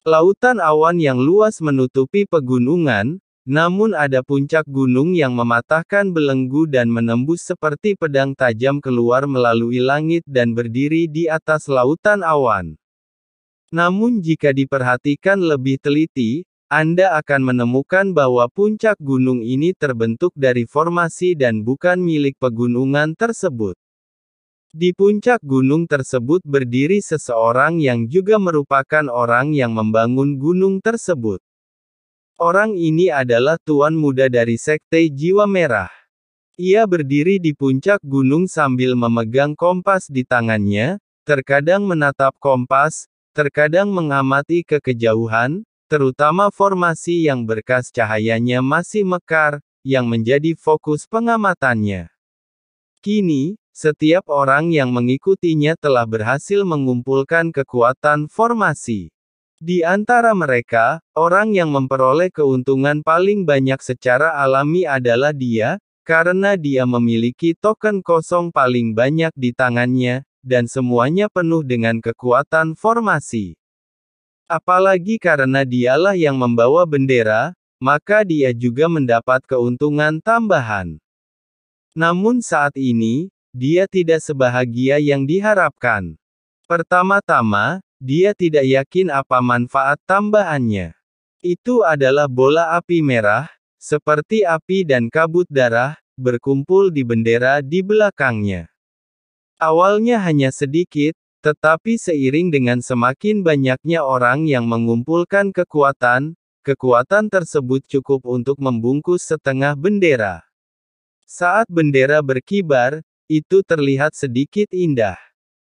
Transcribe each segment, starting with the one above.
Lautan awan yang luas menutupi pegunungan, namun ada puncak gunung yang mematahkan belenggu dan menembus seperti pedang tajam keluar melalui langit dan berdiri di atas lautan awan. Namun jika diperhatikan lebih teliti, Anda akan menemukan bahwa puncak gunung ini terbentuk dari formasi dan bukan milik pegunungan tersebut. Di puncak gunung tersebut berdiri seseorang yang juga merupakan orang yang membangun gunung tersebut. Orang ini adalah Tuan Muda dari Sekte Jiwa Merah. Ia berdiri di puncak gunung sambil memegang kompas di tangannya, terkadang menatap kompas, terkadang mengamati ke kejauhan, terutama formasi yang berkas cahayanya masih mekar, yang menjadi fokus pengamatannya. Kini, setiap orang yang mengikutinya telah berhasil mengumpulkan kekuatan formasi. Di antara mereka, orang yang memperoleh keuntungan paling banyak secara alami adalah dia, karena dia memiliki token kosong paling banyak di tangannya, dan semuanya penuh dengan kekuatan formasi. Apalagi karena dialah yang membawa bendera, maka dia juga mendapat keuntungan tambahan. Namun saat ini, dia tidak sebahagia yang diharapkan. Pertama-tama, dia tidak yakin apa manfaat tambahannya. Itu adalah bola api merah, seperti api dan kabut darah, berkumpul di bendera di belakangnya. Awalnya hanya sedikit, tetapi seiring dengan semakin banyaknya orang yang mengumpulkan kekuatan, kekuatan tersebut cukup untuk membungkus setengah bendera. Saat bendera berkibar, itu terlihat sedikit indah.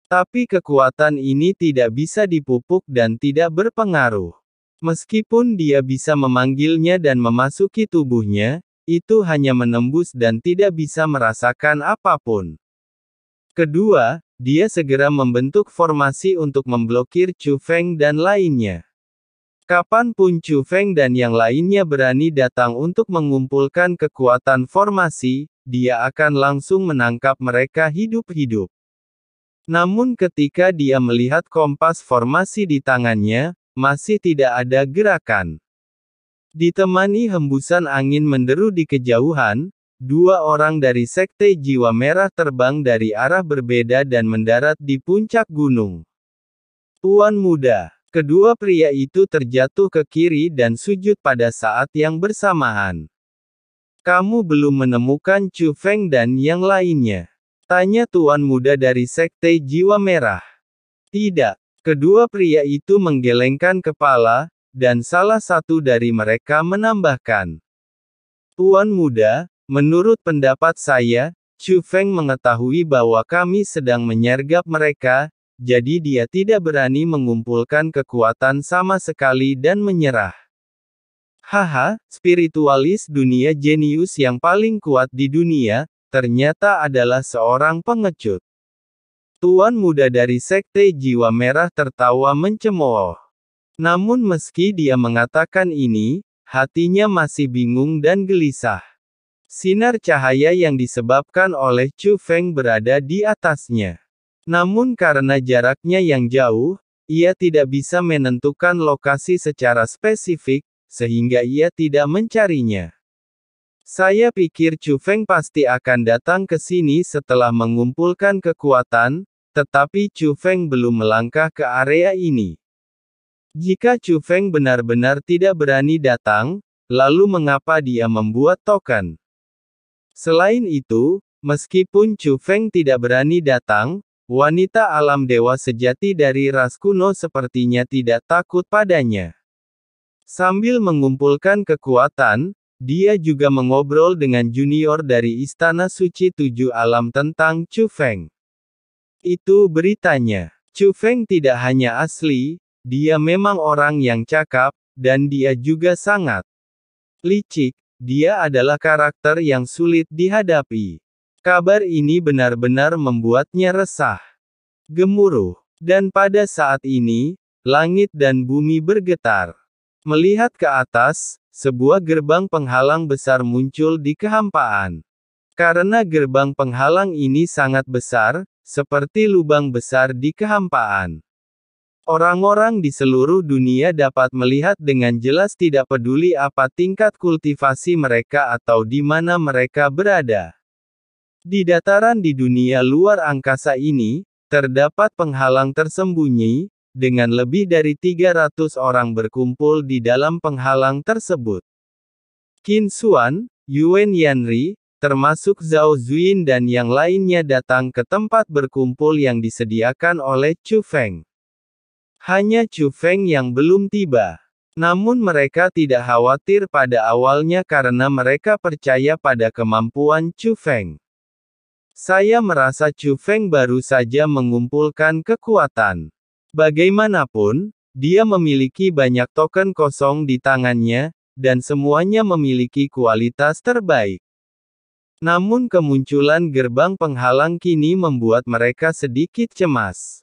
Tapi kekuatan ini tidak bisa dipupuk dan tidak berpengaruh. Meskipun dia bisa memanggilnya dan memasuki tubuhnya, itu hanya menembus dan tidak bisa merasakan apapun. Kedua, dia segera membentuk formasi untuk memblokir Chu Feng dan lainnya. Kapanpun Chu Feng dan yang lainnya berani datang untuk mengumpulkan kekuatan formasi, dia akan langsung menangkap mereka hidup-hidup. Namun ketika dia melihat kompas formasi di tangannya, masih tidak ada gerakan. Ditemani hembusan angin menderu di kejauhan, dua orang dari Sekte Jiwa Merah terbang dari arah berbeda dan mendarat di puncak gunung. Tuan Muda. Kedua pria itu terjatuh ke kiri dan sujud pada saat yang bersamaan. Kamu belum menemukan Chu Feng dan yang lainnya? Tanya Tuan Muda dari Sekte Jiwa Merah. Tidak. Kedua pria itu menggelengkan kepala, dan salah satu dari mereka menambahkan. Tuan Muda, menurut pendapat saya, Chu Feng mengetahui bahwa kami sedang menyergap mereka, jadi dia tidak berani mengumpulkan kekuatan sama sekali dan menyerah. Haha, spiritualis dunia jenius yang paling kuat di dunia, ternyata adalah seorang pengecut. Tuan Muda dari Sekte Jiwa Merah tertawa mencemooh. Namun meski dia mengatakan ini, hatinya masih bingung dan gelisah. Sinar cahaya yang disebabkan oleh Chu Feng berada di atasnya. Namun karena jaraknya yang jauh, ia tidak bisa menentukan lokasi secara spesifik, sehingga ia tidak mencarinya. Saya pikir Chu Feng pasti akan datang ke sini setelah mengumpulkan kekuatan, tetapi Chu Feng belum melangkah ke area ini. Jika Chu Feng benar-benar tidak berani datang, lalu mengapa dia membuat token? Selain itu, meskipun Chu Feng tidak berani datang, wanita alam dewa sejati dari ras kuno sepertinya tidak takut padanya. Sambil mengumpulkan kekuatan, dia juga mengobrol dengan junior dari Istana Suci Tujuh Alam tentang Chu Feng. Itu beritanya. Chu Feng tidak hanya asli, dia memang orang yang cakap, dan dia juga sangat licik. Dia adalah karakter yang sulit dihadapi. Kabar ini benar-benar membuatnya resah. Gemuruh. Dan pada saat ini, langit dan bumi bergetar. Melihat ke atas, sebuah gerbang penghalang besar muncul di kehampaan. Karena gerbang penghalang ini sangat besar, seperti lubang besar di kehampaan. Orang-orang di seluruh dunia dapat melihat dengan jelas tidak peduli apa tingkat kultivasi mereka atau di mana mereka berada. Di dataran di dunia luar angkasa ini, terdapat penghalang tersembunyi, dengan lebih dari 300 orang berkumpul di dalam penghalang tersebut. Qin Xuan, Yuan Yanri, termasuk Zhao Zuyin dan yang lainnya datang ke tempat berkumpul yang disediakan oleh Chu Feng. Hanya Chu Feng yang belum tiba. Namun mereka tidak khawatir pada awalnya karena mereka percaya pada kemampuan Chu Feng. Saya merasa Chu Feng baru saja mengumpulkan kekuatan. Bagaimanapun, dia memiliki banyak token kosong di tangannya, dan semuanya memiliki kualitas terbaik. Namun kemunculan gerbang penghalang kini membuat mereka sedikit cemas.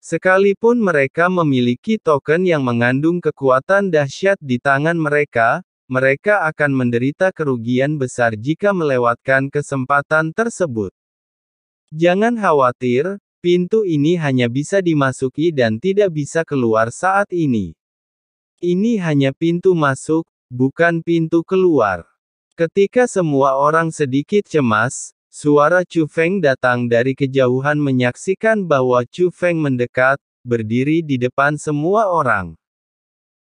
Sekalipun mereka memiliki token yang mengandung kekuatan dahsyat di tangan mereka, mereka akan menderita kerugian besar jika melewatkan kesempatan tersebut. Jangan khawatir, pintu ini hanya bisa dimasuki dan tidak bisa keluar saat ini. Ini hanya pintu masuk, bukan pintu keluar. Ketika semua orang sedikit cemas, suara Chu Feng datang dari kejauhan menyaksikan bahwa Chu Feng mendekat, berdiri di depan semua orang.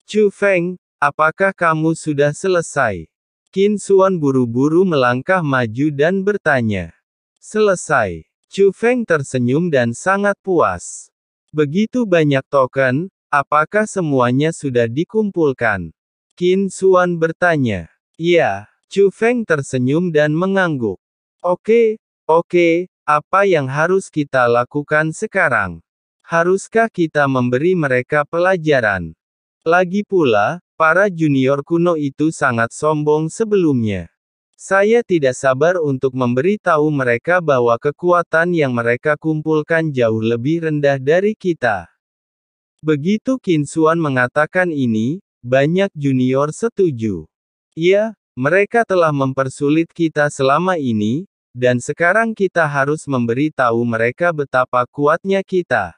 Chu Feng, apakah kamu sudah selesai? Qin Xuan buru-buru melangkah maju dan bertanya. Selesai. Chu Feng tersenyum dan sangat puas. Begitu banyak token, apakah semuanya sudah dikumpulkan? Qin Xuan bertanya. Iya, Chu Feng tersenyum dan mengangguk. Oke, apa yang harus kita lakukan sekarang? Haruskah kita memberi mereka pelajaran? Lagi pula, para junior kuno itu sangat sombong sebelumnya. Saya tidak sabar untuk memberi tahu mereka bahwa kekuatan yang mereka kumpulkan jauh lebih rendah dari kita. Begitu Qin Xuan mengatakan ini, banyak junior setuju. Ya, mereka telah mempersulit kita selama ini, dan sekarang kita harus memberi tahu mereka betapa kuatnya kita.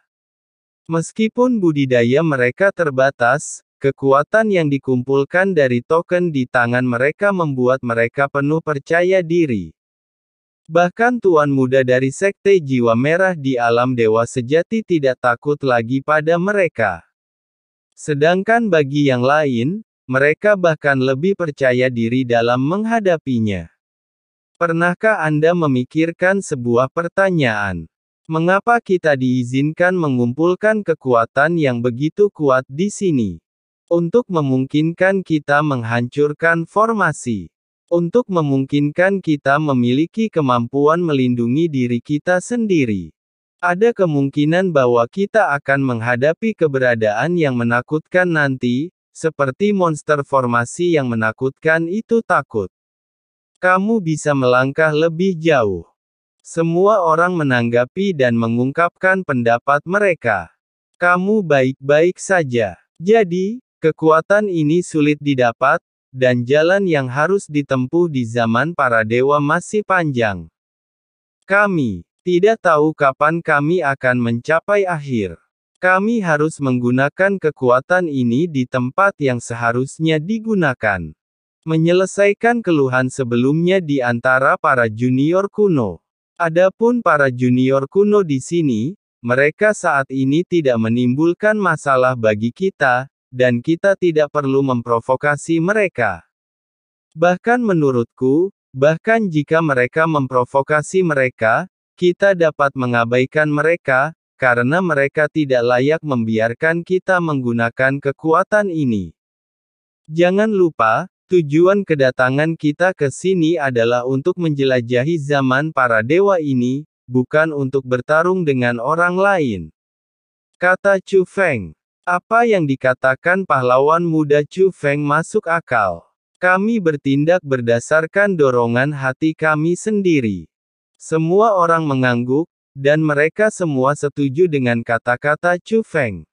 Meskipun budidaya mereka terbatas, kekuatan yang dikumpulkan dari token di tangan mereka membuat mereka penuh percaya diri. Bahkan tuan muda dari Sekte Jiwa Merah di alam dewa sejati tidak takut lagi pada mereka. Sedangkan bagi yang lain, mereka bahkan lebih percaya diri dalam menghadapinya. Pernahkah Anda memikirkan sebuah pertanyaan? Mengapa kita diizinkan mengumpulkan kekuatan yang begitu kuat di sini? Untuk memungkinkan kita menghancurkan formasi. Untuk memungkinkan kita memiliki kemampuan melindungi diri kita sendiri. Ada kemungkinan bahwa kita akan menghadapi keberadaan yang menakutkan nanti, seperti monster formasi yang menakutkan itu takut. Kamu bisa melangkah lebih jauh. Semua orang menanggapi dan mengungkapkan pendapat mereka. Kamu baik-baik saja. Jadi, kekuatan ini sulit didapat, dan jalan yang harus ditempuh di zaman para dewa masih panjang. Kami tidak tahu kapan kami akan mencapai akhir. Kami harus menggunakan kekuatan ini di tempat yang seharusnya digunakan. Menyelesaikan keluhan sebelumnya di antara para junior kuno. Adapun para junior kuno di sini, mereka saat ini tidak menimbulkan masalah bagi kita, dan kita tidak perlu memprovokasi mereka. Bahkan menurutku, bahkan jika mereka memprovokasi mereka, kita dapat mengabaikan mereka, karena mereka tidak layak membiarkan kita menggunakan kekuatan ini. Jangan lupa, tujuan kedatangan kita ke sini adalah untuk menjelajahi zaman para dewa ini, bukan untuk bertarung dengan orang lain. Kata Chu Feng. Apa yang dikatakan pahlawan muda Chu Feng masuk akal. Kami bertindak berdasarkan dorongan hati kami sendiri. Semua orang mengangguk, dan mereka semua setuju dengan kata-kata Chu Feng.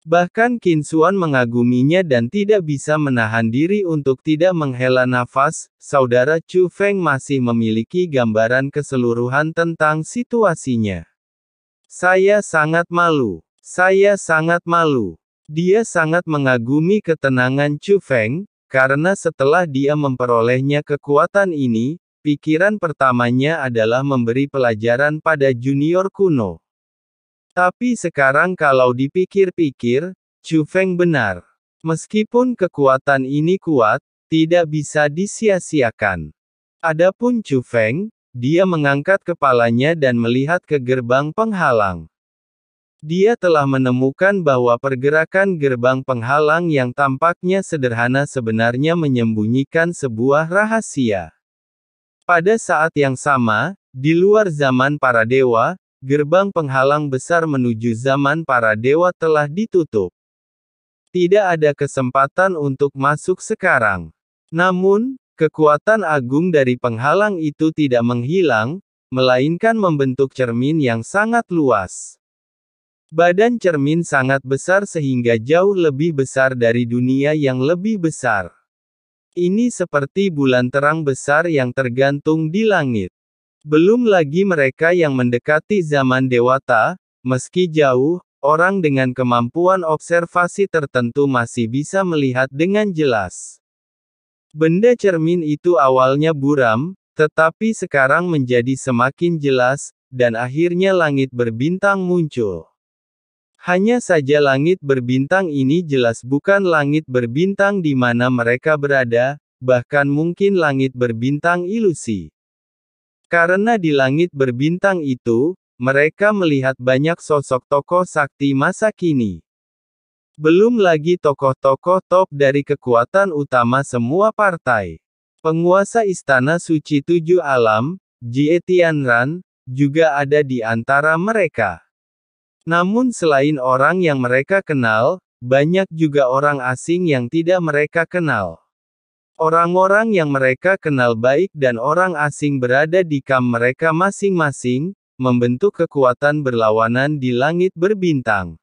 Bahkan Qin Xuan mengaguminya dan tidak bisa menahan diri untuk tidak menghela nafas. Saudara Chu Feng masih memiliki gambaran keseluruhan tentang situasinya. Saya sangat malu. Saya sangat malu. Dia sangat mengagumi ketenangan Chu Feng, karena setelah dia memperolehnya kekuatan ini, pikiran pertamanya adalah memberi pelajaran pada junior kuno. Tapi sekarang kalau dipikir-pikir, Chu Feng benar. Meskipun kekuatan ini kuat, tidak bisa disia-siakan. Adapun Chu Feng, dia mengangkat kepalanya dan melihat ke gerbang penghalang. Dia telah menemukan bahwa pergerakan gerbang penghalang yang tampaknya sederhana sebenarnya menyembunyikan sebuah rahasia. Pada saat yang sama, di luar zaman para dewa, gerbang penghalang besar menuju zaman para dewa telah ditutup. Tidak ada kesempatan untuk masuk sekarang. Namun, kekuatan agung dari penghalang itu tidak menghilang, melainkan membentuk cermin yang sangat luas. Badan cermin sangat besar sehingga jauh lebih besar dari dunia yang lebih besar. Ini seperti bulan terang besar yang tergantung di langit. Belum lagi mereka yang mendekati zaman dewata, meski jauh, orang dengan kemampuan observasi tertentu masih bisa melihat dengan jelas. Benda cermin itu awalnya buram, tetapi sekarang menjadi semakin jelas, dan akhirnya langit berbintang muncul. Hanya saja langit berbintang ini jelas bukan langit berbintang di mana mereka berada, bahkan mungkin langit berbintang ilusi. Karena di langit berbintang itu, mereka melihat banyak sosok tokoh sakti masa kini. Belum lagi tokoh-tokoh top dari kekuatan utama semua partai. Penguasa Istana Suci Tujuh Alam, Jie Tianran, juga ada di antara mereka. Namun selain orang yang mereka kenal, banyak juga orang asing yang tidak mereka kenal. Orang-orang yang mereka kenal baik dan orang asing berada di kamp mereka masing-masing, membentuk kekuatan berlawanan di langit berbintang.